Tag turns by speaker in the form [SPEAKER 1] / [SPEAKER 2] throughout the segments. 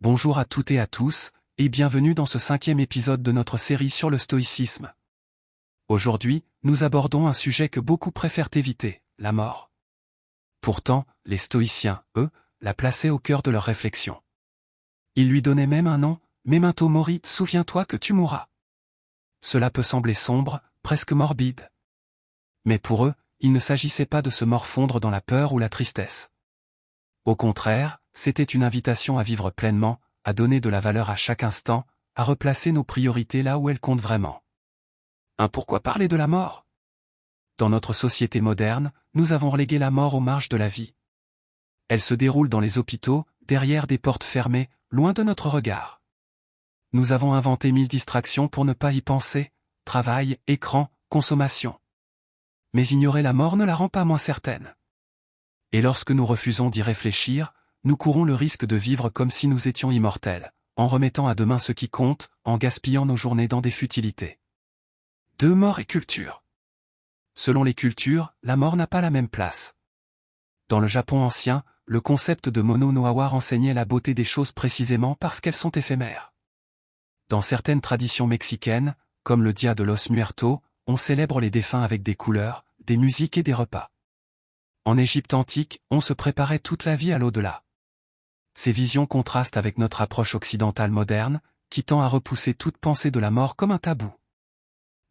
[SPEAKER 1] Bonjour à toutes et à tous, et bienvenue dans ce 5e épisode de notre série sur le stoïcisme. Aujourd'hui, nous abordons un sujet que beaucoup préfèrent éviter, la mort. Pourtant, les stoïciens, eux, la plaçaient au cœur de leurs réflexions. Ils lui donnaient même un nom, Memento Mori, souviens-toi que tu mourras. Cela peut sembler sombre, presque morbide. Mais pour eux, il ne s'agissait pas de se morfondre dans la peur ou la tristesse. Au contraire, c'était une invitation à vivre pleinement, à donner de la valeur à chaque instant, à replacer nos priorités là où elles comptent vraiment. Pourquoi parler de la mort? Dans notre société moderne, nous avons relégué la mort aux marges de la vie. Elle se déroule dans les hôpitaux, derrière des portes fermées, loin de notre regard. Nous avons inventé 1000 distractions pour ne pas y penser, travail, écran, consommation. Mais ignorer la mort ne la rend pas moins certaine. Et lorsque nous refusons d'y réfléchir, nous courons le risque de vivre comme si nous étions immortels, en remettant à demain ce qui compte, en gaspillant nos journées dans des futilités. Mort et culture. Selon les cultures, la mort n'a pas la même place. Dans le Japon ancien, le concept de Mono no Awa enseignait la beauté des choses précisément parce qu'elles sont éphémères. Dans certaines traditions mexicaines, comme le Dia de los Muertos, on célèbre les défunts avec des couleurs, des musiques et des repas. En Égypte antique, on se préparait toute la vie à l'au-delà. Ces visions contrastent avec notre approche occidentale moderne, qui tend à repousser toute pensée de la mort comme un tabou.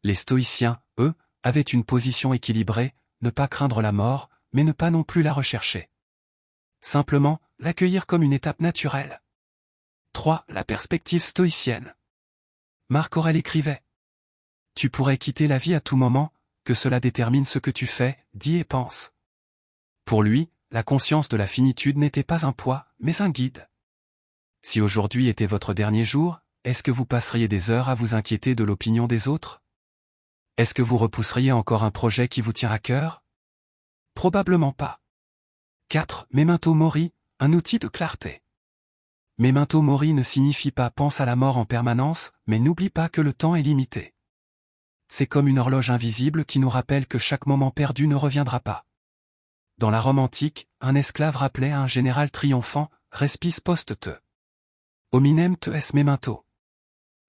[SPEAKER 1] Les stoïciens, eux, avaient une position équilibrée, ne pas craindre la mort, mais ne pas non plus la rechercher. Simplement, l'accueillir comme une étape naturelle. 3. La perspective stoïcienne. Marc Aurèle écrivait : « Tu pourrais quitter la vie à tout moment, que cela détermine ce que tu fais, dis et penses. » Pour lui, la conscience de la finitude n'était pas un poids, mais un guide. Si aujourd'hui était votre dernier jour, est-ce que vous passeriez des heures à vous inquiéter de l'opinion des autres? Est-ce que vous repousseriez encore un projet qui vous tient à cœur? Probablement pas. 4. Memento Mori, un outil de clarté. Memento Mori ne signifie pas pense à la mort en permanence, mais n'oublie pas que le temps est limité. C'est comme une horloge invisible qui nous rappelle que chaque moment perdu ne reviendra pas. Dans la Rome antique, un esclave rappelait à un général triomphant, respis post te. Hominem te es memento.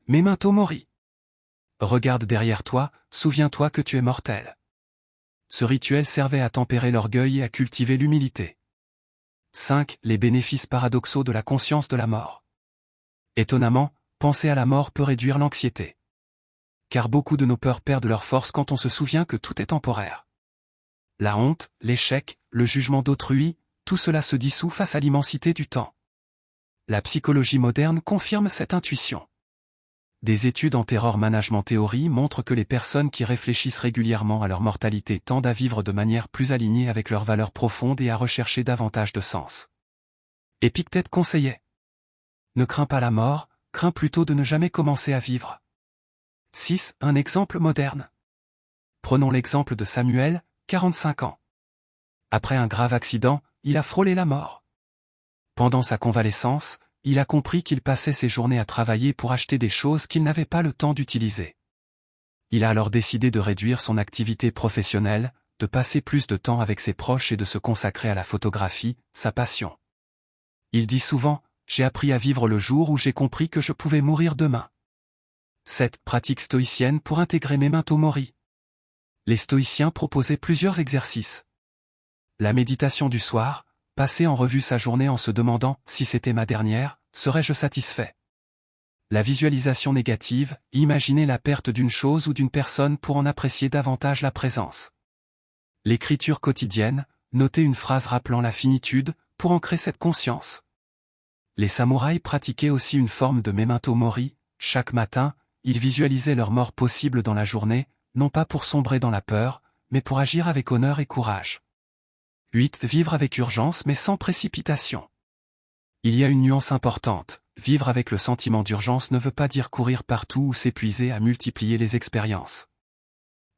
[SPEAKER 1] Memento Mori. Regarde derrière toi, souviens-toi que tu es mortel. Ce rituel servait à tempérer l'orgueil et à cultiver l'humilité. 5. Les bénéfices paradoxaux de la conscience de la mort. Étonnamment, penser à la mort peut réduire l'anxiété. Car beaucoup de nos peurs perdent leur force quand on se souvient que tout est temporaire. La honte, l'échec, le jugement d'autrui, tout cela se dissout face à l'immensité du temps. La psychologie moderne confirme cette intuition. Des études en Terror Management Theory montrent que les personnes qui réfléchissent régulièrement à leur mortalité tendent à vivre de manière plus alignée avec leurs valeurs profondes et à rechercher davantage de sens. Épictète conseillait : ne crains pas la mort, crains plutôt de ne jamais commencer à vivre. 6. Un exemple moderne. Prenons l'exemple de Samuel, 45 ans. Après un grave accident, il a frôlé la mort. Pendant sa convalescence, il a compris qu'il passait ses journées à travailler pour acheter des choses qu'il n'avait pas le temps d'utiliser. Il a alors décidé de réduire son activité professionnelle, de passer plus de temps avec ses proches et de se consacrer à la photographie, sa passion. Il dit souvent : « J'ai appris à vivre le jour où j'ai compris que je pouvais mourir demain. » 7. Pratique stoïcienne pour intégrer Memento Mori. Les stoïciens proposaient plusieurs exercices. La méditation du soir, passer en revue sa journée en se demandant « si c'était ma dernière, serais-je satisfait ?» La visualisation négative, imaginer la perte d'une chose ou d'une personne pour en apprécier davantage la présence. L'écriture quotidienne, noter une phrase rappelant la finitude, pour ancrer cette conscience. Les samouraïs pratiquaient aussi une forme de Memento Mori, chaque matin, ils visualisaient leur mort possible dans la journée, non pas pour sombrer dans la peur, mais pour agir avec honneur et courage. 8. Vivre avec urgence mais sans précipitation. Il y a une nuance importante, vivre avec le sentiment d'urgence ne veut pas dire courir partout ou s'épuiser à multiplier les expériences.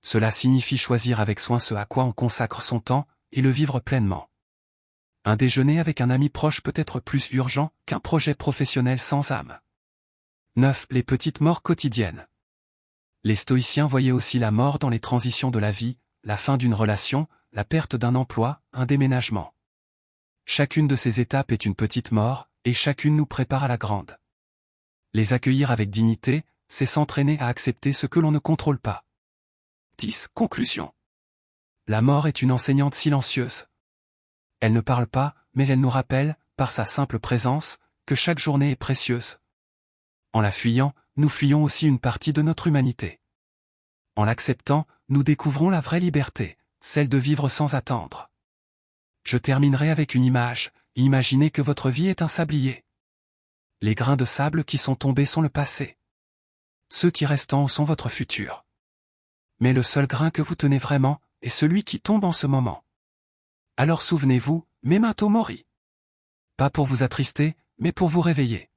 [SPEAKER 1] Cela signifie choisir avec soin ce à quoi on consacre son temps, et le vivre pleinement. Un déjeuner avec un ami proche peut être plus urgent qu'un projet professionnel sans âme. 9. Les petites morts quotidiennes. Les stoïciens voyaient aussi la mort dans les transitions de la vie, la fin d'une relation, la perte d'un emploi, un déménagement. Chacune de ces étapes est une petite mort, et chacune nous prépare à la grande. Les accueillir avec dignité, c'est s'entraîner à accepter ce que l'on ne contrôle pas. 10. Conclusion. La mort est une enseignante silencieuse. Elle ne parle pas, mais elle nous rappelle, par sa simple présence, que chaque journée est précieuse. En la fuyant, nous fuyons aussi une partie de notre humanité. En l'acceptant, nous découvrons la vraie liberté, celle de vivre sans attendre. Je terminerai avec une image, imaginez que votre vie est un sablier. Les grains de sable qui sont tombés sont le passé. Ceux qui restent en haut sont votre futur. Mais le seul grain que vous tenez vraiment, est celui qui tombe en ce moment. Alors souvenez-vous, memento mori. Pas pour vous attrister, mais pour vous réveiller.